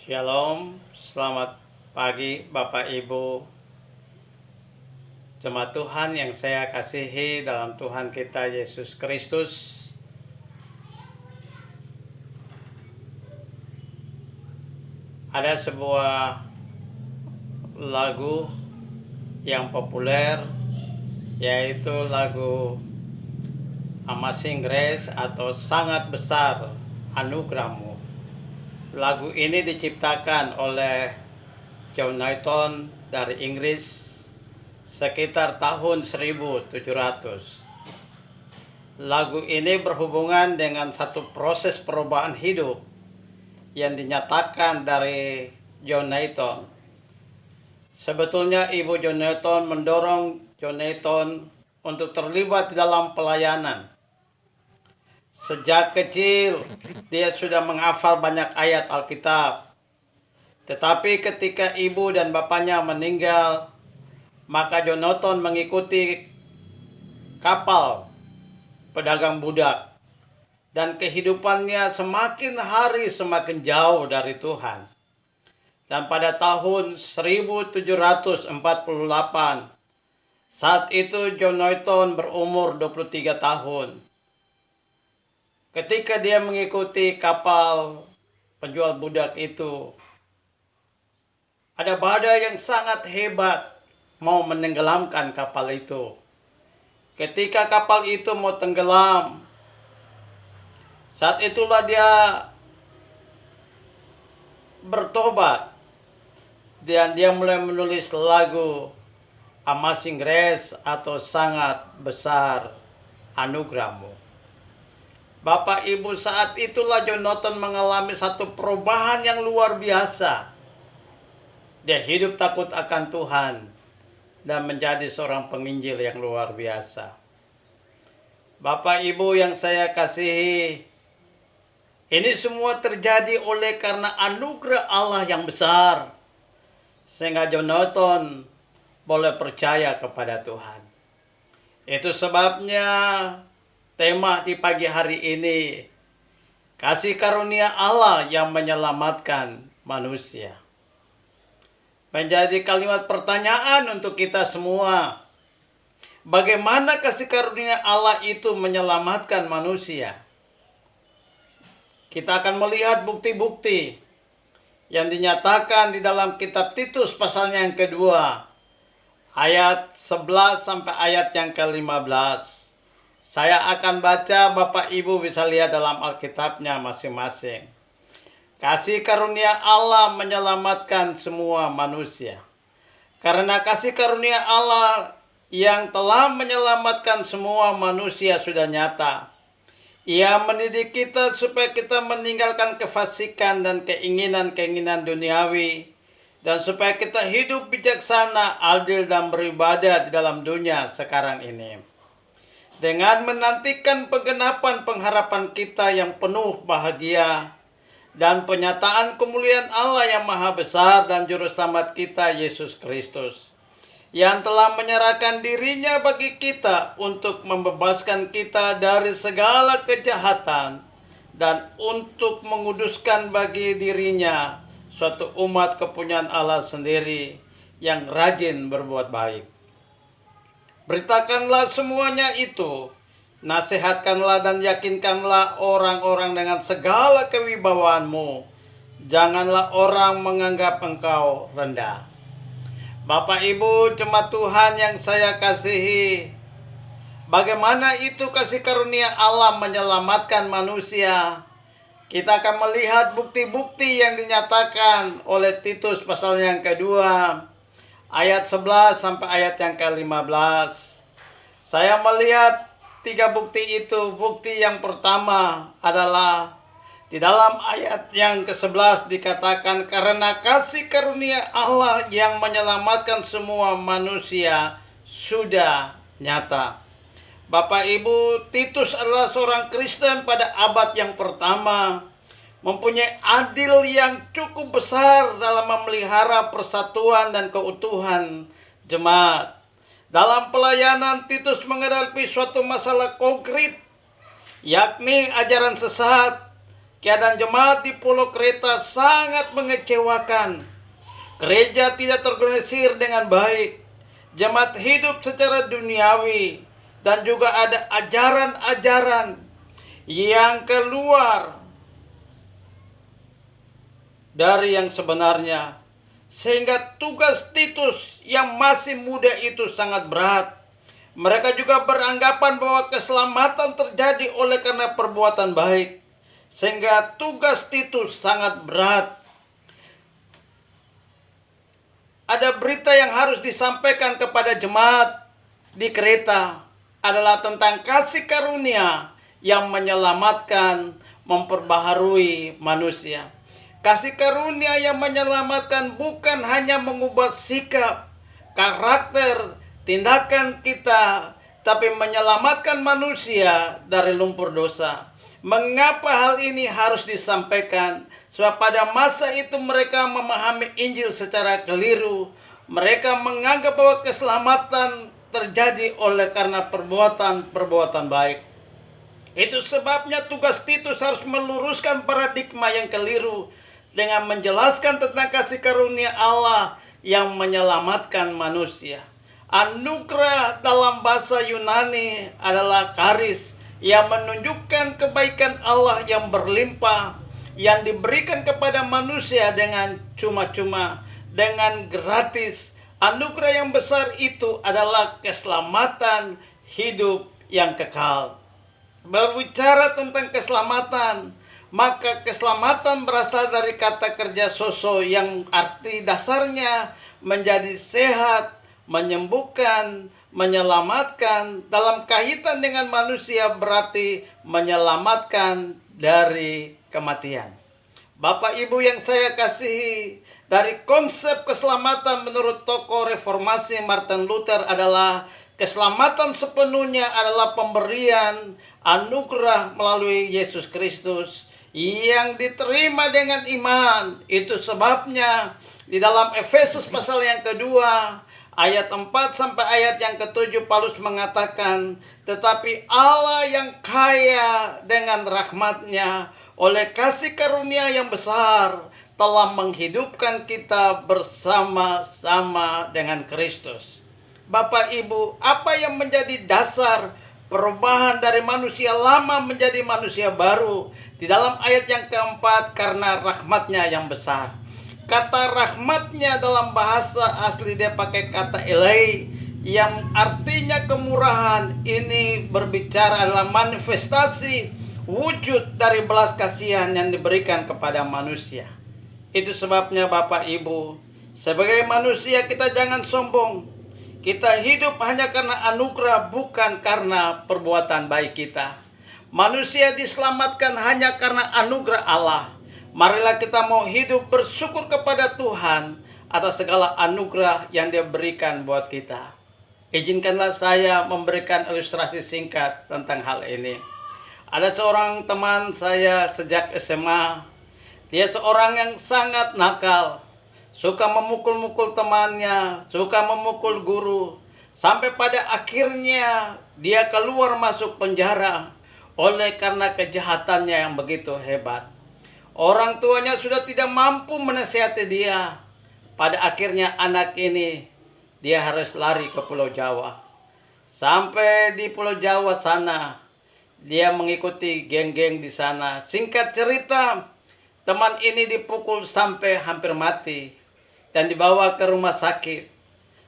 Shalom, selamat pagi Bapak Ibu jemaat Tuhan yang saya kasihi dalam Tuhan kita Yesus Kristus. Ada sebuah lagu yang populer, yaitu lagu Amazing Grace atau Sangat Besar Anugerahmu. Lagu ini diciptakan oleh John Newton dari Inggris sekitar tahun 1700. Lagu ini berhubungan dengan satu proses perubahan hidup yang dinyatakan dari John Newton. Sebetulnya Ibu John Newton mendorong John Newton untuk terlibat di dalam pelayanan. Sejak kecil dia sudah menghafal banyak ayat Alkitab. Tetapi ketika ibu dan bapaknya meninggal, maka John Newton mengikuti kapal pedagang budak. Dan kehidupannya semakin hari semakin jauh dari Tuhan. Dan pada tahun 1748, saat itu John Newton berumur 23 tahun. Ketika dia mengikuti kapal penjual budak itu, ada badai yang sangat hebat mau menenggelamkan kapal itu. Ketika kapal itu mau tenggelam, saat itulah dia bertobat dan dia mulai menulis lagu Amazing Grace atau Sangat Besar Anugerahmu. Bapak Ibu, saat itulah John Newton mengalami satu perubahan yang luar biasa. Dia hidup takut akan Tuhan dan menjadi seorang penginjil yang luar biasa. Bapak Ibu yang saya kasihi, ini semua terjadi oleh karena anugerah Allah yang besar, sehingga John Newton boleh percaya kepada Tuhan. Itu sebabnya tema di pagi hari ini, kasih karunia Allah yang menyelamatkan manusia. Menjadi kalimat pertanyaan untuk kita semua. Bagaimana kasih karunia Allah itu menyelamatkan manusia? Kita akan melihat bukti-bukti yang dinyatakan di dalam kitab Titus pasalnya yang kedua, ayat 11 sampai ayat yang ke-15. Saya akan baca, Bapak Ibu bisa lihat dalam Alkitabnya masing-masing. Kasih karunia Allah menyelamatkan semua manusia. Karena kasih karunia Allah yang telah menyelamatkan semua manusia sudah nyata. Ia mendidik kita supaya kita meninggalkan kefasikan dan keinginan-keinginan duniawi. Dan supaya kita hidup bijaksana, adil, dan beribadah di dalam dunia sekarang ini. Dengan menantikan penggenapan pengharapan kita yang penuh bahagia dan penyataan kemuliaan Allah yang maha besar dan juru selamat kita Yesus Kristus, yang telah menyerahkan dirinya bagi kita untuk membebaskan kita dari segala kejahatan dan untuk menguduskan bagi dirinya suatu umat kepunyaan Allah sendiri yang rajin berbuat baik. Beritakanlah semuanya itu, nasihatkanlah dan yakinkanlah orang-orang dengan segala kewibawaanmu. Janganlah orang menganggap engkau rendah. Bapak Ibu jemaat Tuhan yang saya kasihi, bagaimana itu kasih karunia Allah menyelamatkan manusia? Kita akan melihat bukti-bukti yang dinyatakan oleh Titus pasal yang kedua, ayat 11 sampai ayat yang ke-15. Saya melihat 3 bukti itu. Bukti yang pertama adalah di dalam ayat yang ke-11 dikatakan, karena kasih karunia Allah yang menyelamatkan semua manusia sudah nyata. Bapak Ibu, Titus adalah seorang Kristen pada abad yang pertama, mempunyai andil yang cukup besar dalam memelihara persatuan dan keutuhan jemaat. Dalam pelayanan, Titus menghadapi suatu masalah konkret, yakni ajaran sesat Keadaan jemaat di Pulau Kreta sangat mengecewakan. Gereja tidak terorganisir dengan baik. Jemaat hidup secara duniawi. Dan juga ada ajaran-ajaran yang keluar dari yang sebenarnya. Sehingga tugas Titus yang masih muda itu sangat berat. Mereka juga beranggapan bahwa keselamatan terjadi oleh karena perbuatan baik. Sehingga tugas Titus sangat berat. Ada berita yang harus disampaikan kepada jemaat di Kreta adalah tentang kasih karunia yang menyelamatkan, memperbaharui manusia. Kasih karunia yang menyelamatkan bukan hanya mengubah sikap, karakter, tindakan kita, tapi menyelamatkan manusia dari lumpur dosa. Mengapa hal ini harus disampaikan? Sebab pada masa itu mereka memahami Injil secara keliru. Mereka menganggap bahwa keselamatan terjadi oleh karena perbuatan baik. Itu sebabnya tugas Titus harus meluruskan paradigma yang keliru dengan menjelaskan tentang kasih karunia Allah yang menyelamatkan manusia. Anugerah dalam bahasa Yunani adalah charis, yang menunjukkan kebaikan Allah yang berlimpah, yang diberikan kepada manusia dengan cuma-cuma, dengan gratis. Anugerah yang besar itu adalah keselamatan hidup yang kekal. Berbicara tentang keselamatan, maka keselamatan berasal dari kata kerja sozo yang arti dasarnya menjadi sehat, menyembuhkan, menyelamatkan. Dalam kaitan dengan manusia berarti menyelamatkan dari kematian. Bapak Ibu yang saya kasihi, dari konsep keselamatan menurut tokoh reformasi Martin Luther adalah keselamatan sepenuhnya adalah pemberian anugerah melalui Yesus Kristus yang diterima dengan iman. Itu sebabnya di dalam Efesus pasal yang kedua ayat 4 sampai ayat yang ke-7 Paulus mengatakan, tetapi Allah yang kaya dengan rahmat-Nya oleh kasih karunia yang besar telah menghidupkan kita bersama-sama dengan Kristus. Bapak Ibu, apa yang menjadi dasar perubahan dari manusia lama menjadi manusia baru? Di dalam ayat yang keempat, karena rahmat-Nya yang besar. Kata rahmat-Nya dalam bahasa asli dia pakai kata Elai, yang artinya kemurahan. Ini berbicara adalah manifestasi wujud dari belas kasihan yang diberikan kepada manusia. Itu sebabnya Bapak Ibu, sebagai manusia kita jangan sombong. Kita hidup hanya karena anugerah, bukan karena perbuatan baik kita. Manusia diselamatkan hanya karena anugerah Allah. Marilah kita mau hidup bersyukur kepada Tuhan atas segala anugerah yang Dia berikan buat kita. Izinkanlah saya memberikan ilustrasi singkat tentang hal ini. Ada seorang teman saya sejak SMA. Dia seorang yang sangat nakal. Suka memukul-mukul temannya, suka memukul guru. Sampai pada akhirnya dia keluar masuk penjara oleh karena kejahatannya yang begitu hebat. Orang tuanya sudah tidak mampu menasihati dia. Pada akhirnya anak ini dia harus lari ke Pulau Jawa. Sampai di Pulau Jawa sana, dia mengikuti geng-geng di sana. Singkat cerita, teman ini dipukul sampai hampir mati dan dibawa ke rumah sakit.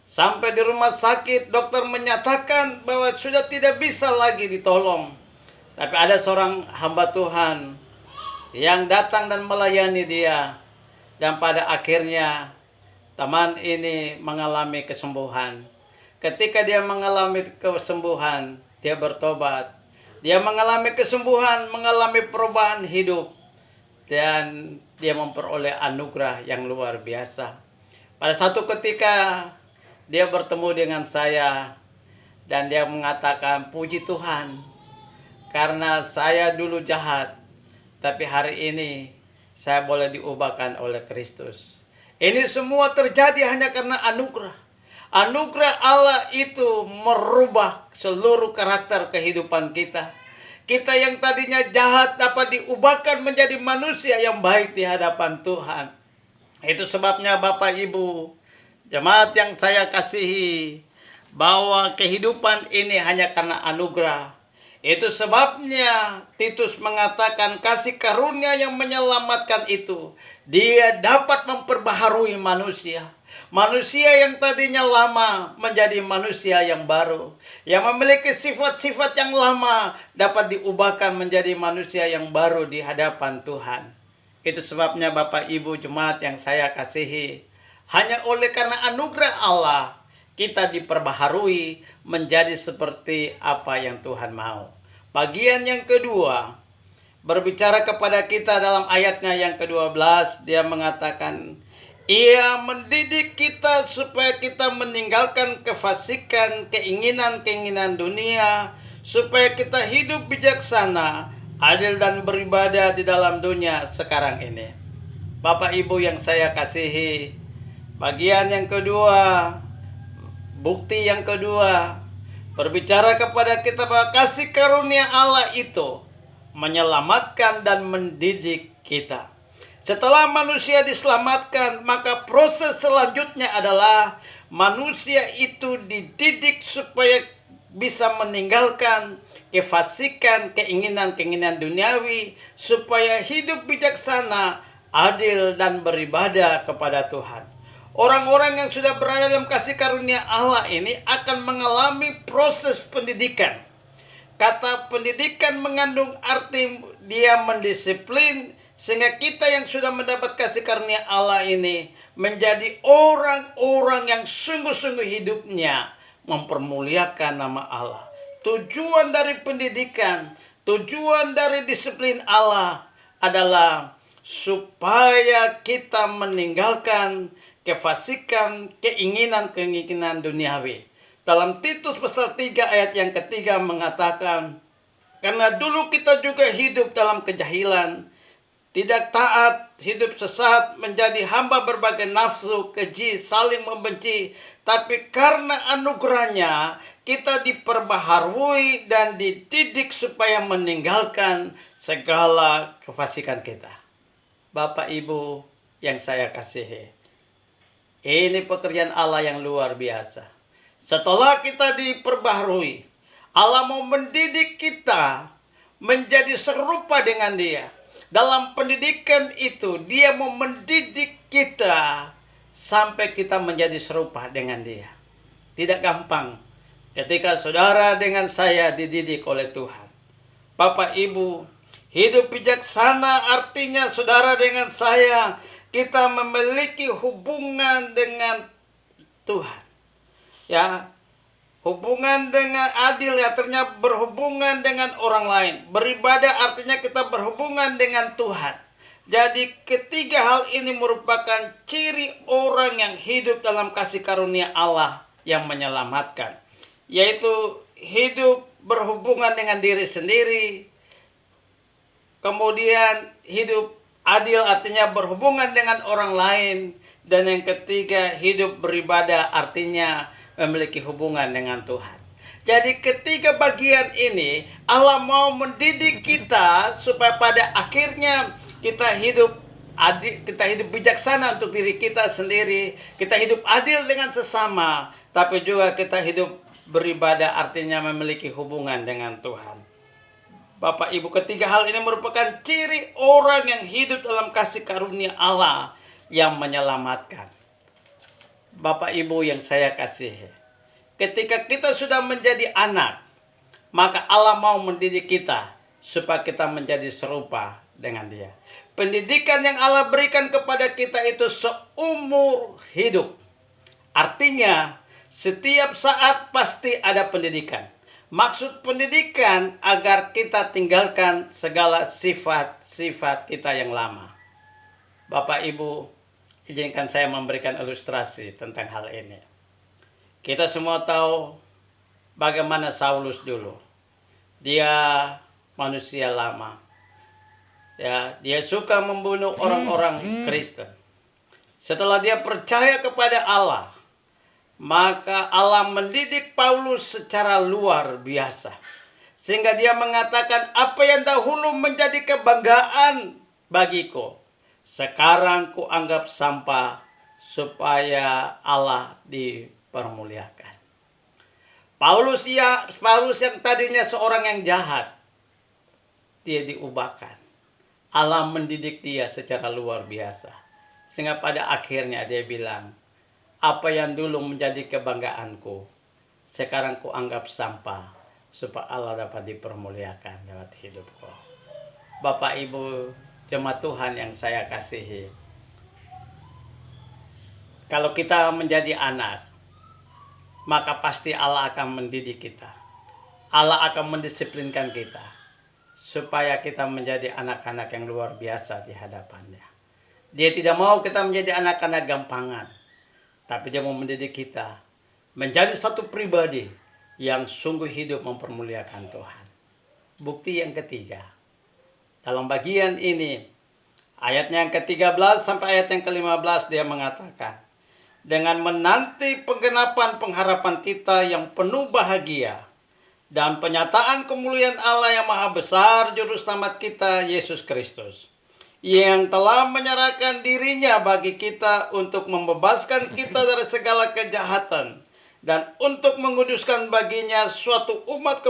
Sampai di rumah sakit, dokter menyatakan bahwa sudah tidak bisa lagi ditolong. Tapi ada seorang hamba Tuhan yang datang dan melayani dia. Dan pada akhirnya teman ini mengalami kesembuhan. Ketika dia mengalami kesembuhan, dia bertobat. Dia mengalami kesembuhan, mengalami perubahan hidup. Dan dia memperoleh anugerah yang luar biasa. Pada satu ketika dia bertemu dengan saya. Dan dia mengatakan, puji Tuhan, karena saya dulu jahat, tapi hari ini saya boleh diubahkan oleh Kristus. Ini semua terjadi hanya karena anugerah. Anugerah Allah itu merubah seluruh karakter kehidupan kita. Kita yang tadinya jahat dapat diubahkan menjadi manusia yang baik di hadapan Tuhan. Itu sebabnya Bapak Ibu, jemaat yang saya kasihi, bahwa kehidupan ini hanya karena anugerah. Itu sebabnya Titus mengatakan kasih karunia yang menyelamatkan itu, dia dapat memperbaharui manusia. Manusia yang tadinya lama menjadi manusia yang baru. Yang memiliki sifat-sifat yang lama dapat diubahkan menjadi manusia yang baru di hadapan Tuhan. Itu sebabnya Bapak Ibu jemaat yang saya kasihi, hanya oleh karena anugerah Allah kita diperbaharui menjadi seperti apa yang Tuhan mau. Bagian yang kedua berbicara kepada kita dalam ayatnya yang ke-12, dia mengatakan, Ia mendidik kita supaya kita meninggalkan kefasikan, keinginan-keinginan dunia, supaya kita hidup bijaksana, adil dan beribadah di dalam dunia sekarang ini. Bapak Ibu yang saya kasihi, bagian yang kedua, bukti yang kedua, berbicara kepada kita bahwa kasih karunia Allah itu menyelamatkan dan mendidik kita. Setelah manusia diselamatkan, maka proses selanjutnya adalah manusia itu dididik supaya bisa meninggalkan kefasikan, keinginan-keinginan duniawi, supaya hidup bijaksana, adil dan beribadah kepada Tuhan. Orang-orang yang sudah berada dalam kasih karunia Allah ini akan mengalami proses pendidikan. Kata pendidikan mengandung arti dia mendisiplin, sehingga kita yang sudah mendapat kasih karunia Allah ini menjadi orang-orang yang sungguh-sungguh hidupnya mempermuliakan nama Allah. Tujuan dari pendidikan, tujuan dari disiplin Allah adalah supaya kita meninggalkan kefasikan, keinginan-keinginan duniawi. Dalam Titus pasal 3 ayat yang ketiga mengatakan, karena dulu kita juga hidup dalam kejahilan, tidak taat, hidup sesat, menjadi hamba berbagai nafsu, keji, saling membenci. Tapi karena anugerahnya, kita diperbaharui dan dididik supaya meninggalkan segala kefasikan kita. Bapak Ibu yang saya kasihi, ini pekerjaan Allah yang luar biasa. Setelah kita diperbaharui, Allah mau mendidik kita menjadi serupa dengan Dia. Dalam pendidikan itu, Dia mau mendidik kita sampai kita menjadi serupa dengan Dia. Tidak gampang ketika saudara dengan saya dididik oleh Tuhan. Bapak Ibu, hidup bijaksana artinya saudara dengan saya, kita memiliki hubungan dengan Tuhan. Ya, hubungan dengan adil artinya berhubungan dengan orang lain. Beribadah artinya kita berhubungan dengan Tuhan. Jadi ketiga hal ini merupakan ciri orang yang hidup dalam kasih karunia Allah yang menyelamatkan. Yaitu hidup berhubungan dengan diri sendiri. Kemudian hidup adil artinya berhubungan dengan orang lain. Dan yang ketiga, hidup beribadah artinya memiliki hubungan dengan Tuhan. Jadi ketiga bagian ini Allah mau mendidik kita supaya pada akhirnya kita hidup adil, kita hidup bijaksana untuk diri kita sendiri, kita hidup adil dengan sesama, tapi juga kita hidup beribadah artinya memiliki hubungan dengan Tuhan. Bapak Ibu, ketiga hal ini merupakan ciri orang yang hidup dalam kasih karunia Allah yang menyelamatkan. Bapak Ibu yang saya kasihi, ketika kita sudah menjadi anak, maka Allah mau mendidik kita supaya kita menjadi serupa dengan Dia. Pendidikan yang Allah berikan kepada kita itu seumur hidup. Artinya setiap saat pasti ada pendidikan. Maksud pendidikan agar kita tinggalkan segala sifat-sifat kita yang lama. Bapak Ibu, izinkan saya memberikan ilustrasi tentang hal ini. Kita semua tahu bagaimana Saulus dulu. Dia manusia lama. Ya, dia suka membunuh orang-orang Kristen. Setelah dia percaya kepada Allah, maka Allah mendidik Paulus secara luar biasa. Sehingga dia mengatakan, apa yang dahulu menjadi kebanggaan bagiku, sekarang kuanggap sampah supaya Allah dipermuliakan. Paulus yang tadinya seorang yang jahat, dia diubahkan. Allah mendidik dia secara luar biasa. Sehingga pada akhirnya dia bilang, apa yang dulu menjadi kebanggaanku, sekarang kuanggap sampah supaya Allah dapat dipermuliakan lewat hidupku. Bapak Ibu jemaat Tuhan yang saya kasihi, kalau kita menjadi anak, maka pasti Allah akan mendidik kita. Allah akan mendisiplinkan kita supaya kita menjadi anak-anak yang luar biasa di hadapannya. Dia tidak mau kita menjadi anak-anak gampangan, tapi dia mau mendidik kita menjadi satu pribadi yang sungguh hidup mempermuliakan Tuhan. Bukti yang ketiga, dalam bagian ini, ayatnya yang ke-13 sampai ayat yang ke-15, dia mengatakan, dengan menanti penggenapan pengharapan kita yang penuh bahagia dan penyataan kemuliaan Allah yang maha besar, juru selamat kita, Yesus Kristus, yang telah menyerahkan dirinya bagi kita untuk membebaskan kita dari segala kejahatan dan untuk menguduskan baginya suatu umat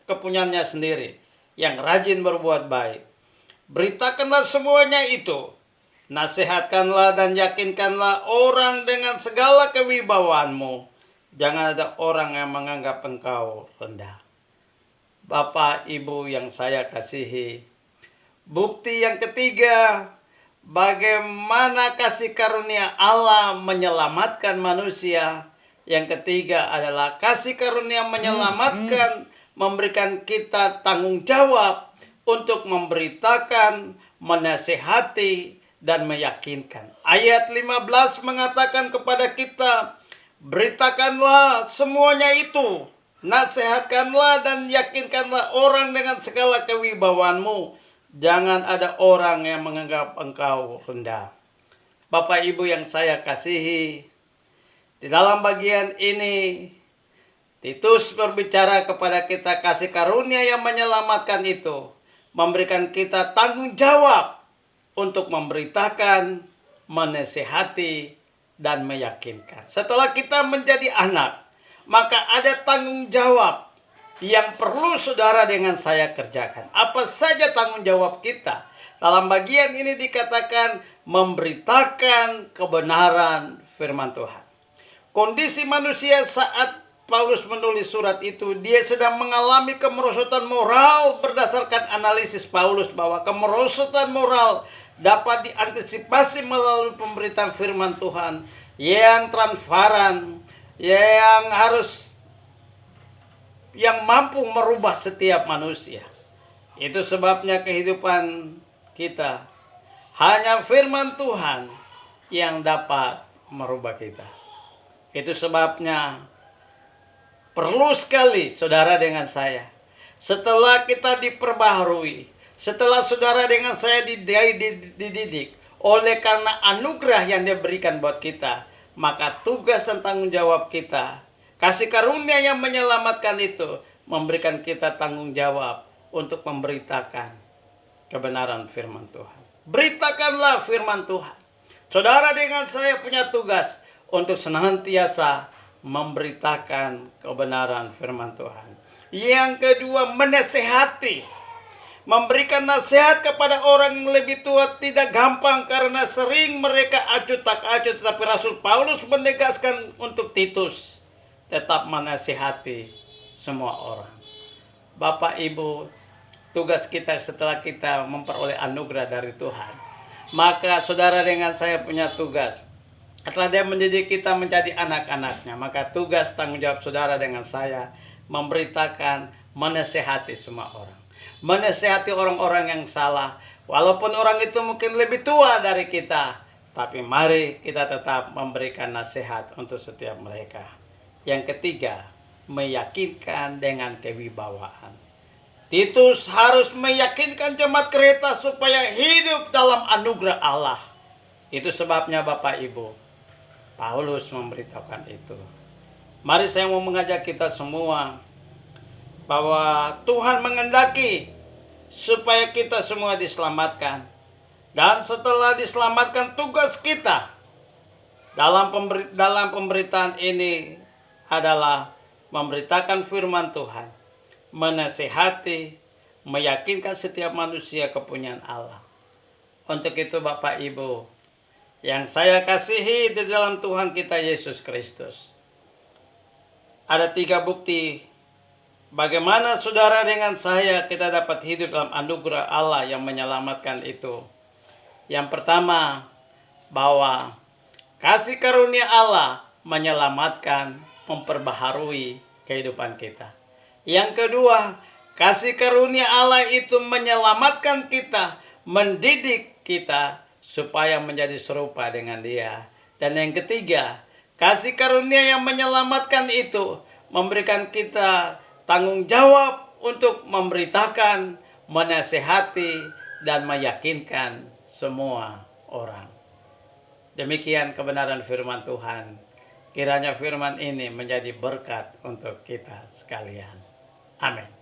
kepunyaannya sendiri yang rajin berbuat baik. Beritakanlah semuanya itu, nasihatkanlah dan yakinkanlah orang dengan segala kewibawaanmu. Jangan ada orang yang menganggap engkau rendah. Bapak Ibu yang saya kasihi, bukti yang ketiga, bagaimana kasih karunia Allah menyelamatkan manusia. Yang ketiga adalah kasih karunia menyelamatkan, memberikan kita tanggung jawab untuk memberitakan, menasihati, dan meyakinkan. Ayat 15 mengatakan kepada kita, beritakanlah semuanya itu, nasihatkanlah dan yakinkanlah orang dengan segala kewibawaanmu. Jangan ada orang yang menganggap engkau rendah. Bapak Ibu yang saya kasihi, di dalam bagian ini, Titus berbicara kepada kita kasih karunia yang menyelamatkan itu, memberikan kita tanggung jawab untuk memberitakan, menasihati, dan meyakinkan. Setelah kita menjadi anak, maka ada tanggung jawab yang perlu saudara dengan saya kerjakan. Apa saja tanggung jawab kita? Dalam bagian ini dikatakan memberitakan kebenaran firman Tuhan. Kondisi manusia saat Paulus menulis surat itu, dia sedang mengalami kemerosotan moral berdasarkan analisis Paulus bahwa kemerosotan moral dapat diantisipasi melalui pemberitaan firman Tuhan yang transparan, yang mampu merubah setiap manusia. Itu sebabnya kehidupan kita hanya firman Tuhan yang dapat merubah kita. Itu sebabnya perlu sekali saudara dengan saya, setelah kita diperbaharui, setelah saudara dengan saya dididik oleh karena anugerah yang dia berikan buat kita, maka tugas dan tanggung jawab kita, kasih karunia yang menyelamatkan itu, memberikan kita tanggung jawab untuk memberitakan kebenaran firman Tuhan. Beritakanlah firman Tuhan. Saudara dengan saya punya tugas untuk senantiasa memberitakan kebenaran firman Tuhan. Yang kedua, menasihati. Memberikan nasihat kepada orang yang lebih tua tidak gampang karena sering mereka acuh tak acuh. Tetapi Rasul Paulus menegaskan untuk Titus, tetap menasihati semua orang. Bapak Ibu, tugas kita setelah kita memperoleh anugerah dari Tuhan, maka saudara dengan saya punya tugas. Setelah dia mendidik kita menjadi anak-anaknya, maka tugas tanggung jawab saudara dengan saya memberitakan, menasihati semua orang. Menasihati orang-orang yang salah. Walaupun orang itu mungkin lebih tua dari kita, tapi mari kita tetap memberikan nasihat untuk setiap mereka. Yang ketiga, meyakinkan dengan kewibawaan. Titus harus meyakinkan jemaat Kreta supaya hidup dalam anugerah Allah. Itu sebabnya Bapak Ibu, Paulus memberitahukan itu. Mari saya mau mengajak kita semua bahwa Tuhan mengendaki supaya kita semua diselamatkan. Dan setelah diselamatkan, tugas kita dalam pemberitaan ini adalah memberitakan firman Tuhan, menasihati, meyakinkan setiap manusia kepunyaan Allah. Untuk itu Bapak Ibu yang saya kasihi di dalam Tuhan kita Yesus Kristus, ada 3 bukti bagaimana saudara dengan saya kita dapat hidup dalam anugerah Allah yang menyelamatkan itu. Yang pertama, bahwa kasih karunia Allah menyelamatkan, memperbaharui kehidupan kita. Yang kedua, kasih karunia Allah itu menyelamatkan kita, mendidik kita supaya menjadi serupa dengan Dia. Dan yang ketiga, kasih karunia yang menyelamatkan itu memberikan kita tanggung jawab untuk memberitakan, menasehati, dan meyakinkan semua orang. Demikian kebenaran firman Tuhan. Kiranya firman ini menjadi berkat untuk kita sekalian. Amin.